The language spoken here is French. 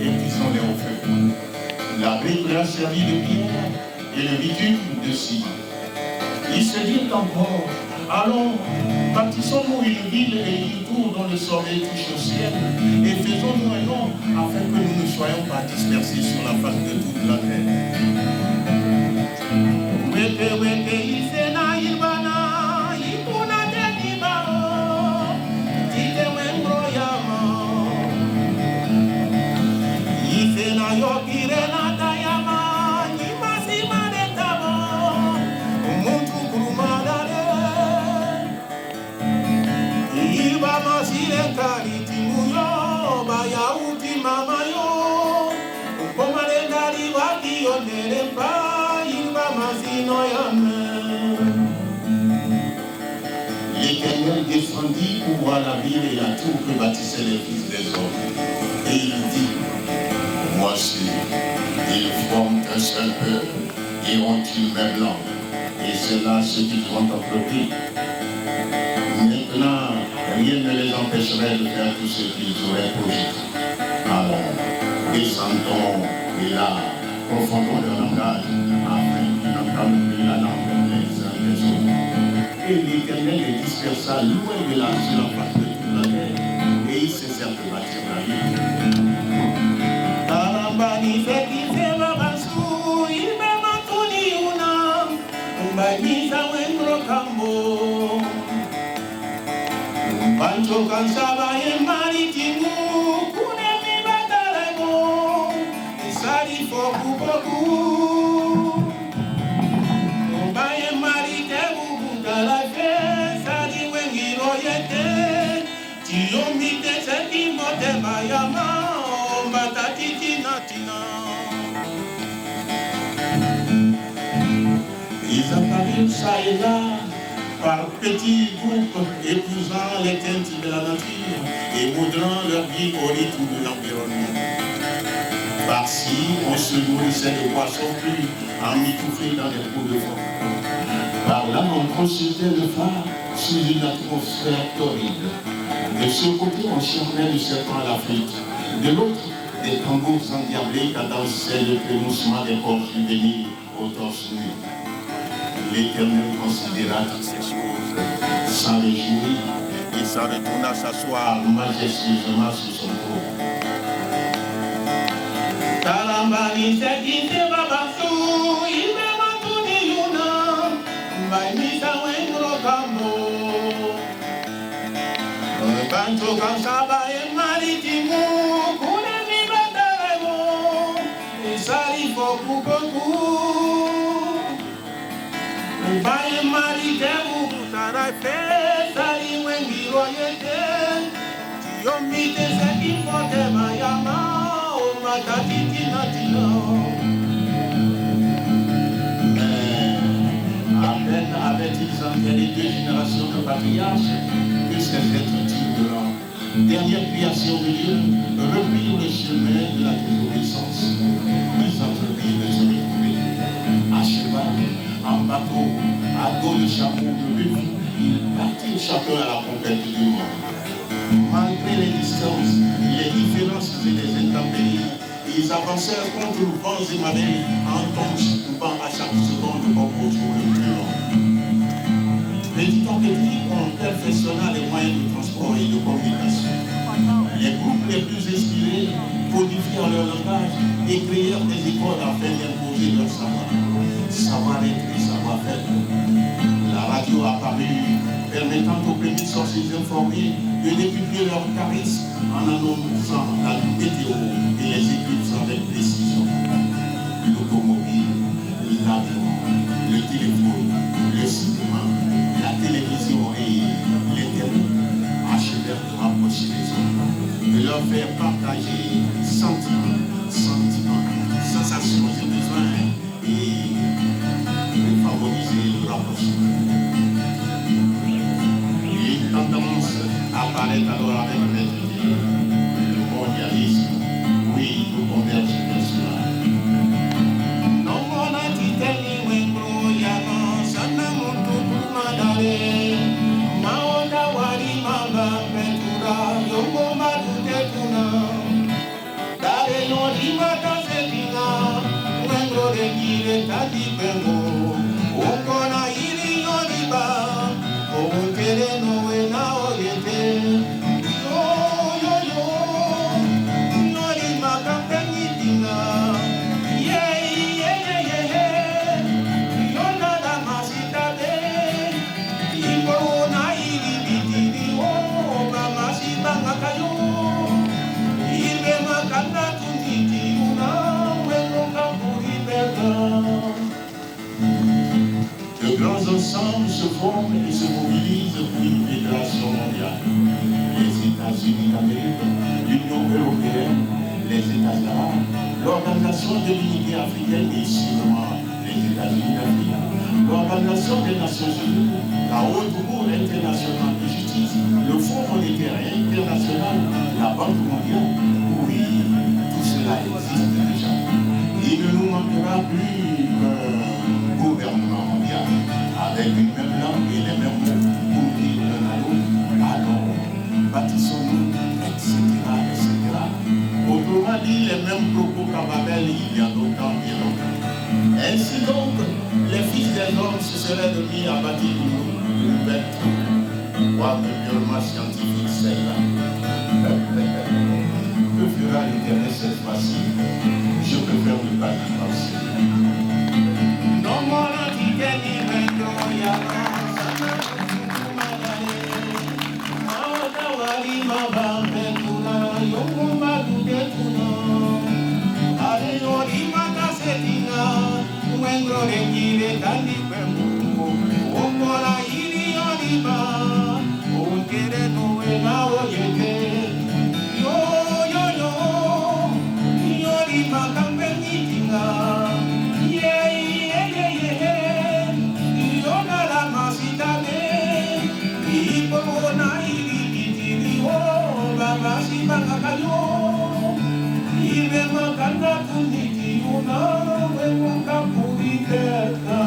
et cuisons-les au feu. La brique leur servit de pierre et le bitume de ciment. Ils se dirent encore, allons, bâtissons-nous une ville et une tour dont le soleil touche au ciel, et faisons-nous un nom afin que nous ne soyons pas dispersés sur la face de toute la terre. L'Éternel descendit pour voir la ville et la tour que bâtissaient les fils des hommes. Et il dit, voici, ils forment un seul peuple et ont une même langue. Et c'est là ce qu'ils ont entrepris. Maintenant, rien ne les empêcherait de faire tout ce qu'ils auraient projeté. Alors, descendons et là, confondons leur langage afin qu'ils n'entendent plus la langue les uns des autres. Et l'Éternel les dispersa loin de là sur la face de toute la terre, et ils cessèrent de bâtir la ville. Pancho cansaba en marítimo, kunemi batalego, isari foku poku. Baye marítimo, butalafe, sari wengiro yete, tiyomite seki mote bayama, batati tina. Ils apparurent ça et là, par petits groupes épousant les teintes de la nature et modellant leur vie au rythme de l'environnement. Par-ci, on se nourrissait de poissons crus emmitouflés dans des pots de fond. Par-là, on consultait le phare sous une atmosphère torride. De ce côté, on charmait le serpent à la flûte. De l'autre, des tambours endiablés cadençaient le trémoussement des corps juvéniles au torse nu. L'Éternel considéra toutes ces choses, s'en réjouit et s'en retourna s'asseoir majestueusement sur son trône. Talambani sekite babasu, ibe matuni yuna, baimisa wengro kambo. Bancho kansaba e maritimu, kunemi bataremo, isari foku koku. Baye marítimo, tarafe, sari wengiro yete, tiyomite seki fote bayama, o matati tina. Mais à peine avaient-ils enterré 2 générations de patriarches que ces êtres dignes de leur dernière création de Dieu reprirent le chemin de la désobéissance. Ils entreprirent de se retrouver à cheval, en bateau, à dos de chameau de buffle, ils partirent chacun à la conquête du monde. Malgré les distances, les différences et les intempéries, ils avancèrent contre le vent et marées en tombant à chaque seconde comme au jour le plus long. Petit à petit, on perfectionna les moyens de transport et de communication. Les groupes les plus inspirés codifièrent leur langage et créèrent des écoles afin d'imposer leur savoir. Savoir-être et savoir-faire. La radio apparut, permettant aux petits sorciers informés de décupler leur charisme en annonçant la météo et les éclipses avec précision. L'automobile, l'avion, le téléphone, le cinéma, la télévision et l'Internet achevèrent de rapprocher les hommes, de leur faire partager sentiments, sensations et besoins et de favoriser le rapprochement. Une tendance apparaît alors avec le mondialisme De grands ensembles se forment et se mobilisent pour une fédération mondiale. Les États-Unis d'Amérique, l'Union européenne, les États arabes, l'Organisation de l'Unité africaine et sûrement les États-Unis d'Afrique, l'Organisation des Nations Unies, la Haute Cour internationale de justice, le Fonds monétaire international, la Banque mondiale. Oui, tout cela existe déjà. Il ne nous manquera plus qu'un gouvernement mondial avec une même langue et les mêmes mots pour dire l'un à l'autre. Alors, bâtissons-nous, etc., etc. Autrement dit, les mêmes propos qu'à Babel il y a longtemps et longtemps. Ainsi donc, les fils des hommes se seraient mis à bâtir une belle tour. Quoique purement scientifique, celle-là. Que fera l'Éternel cette fois-ci? Je préfère ne pas y penser. Non, moi, il me manca la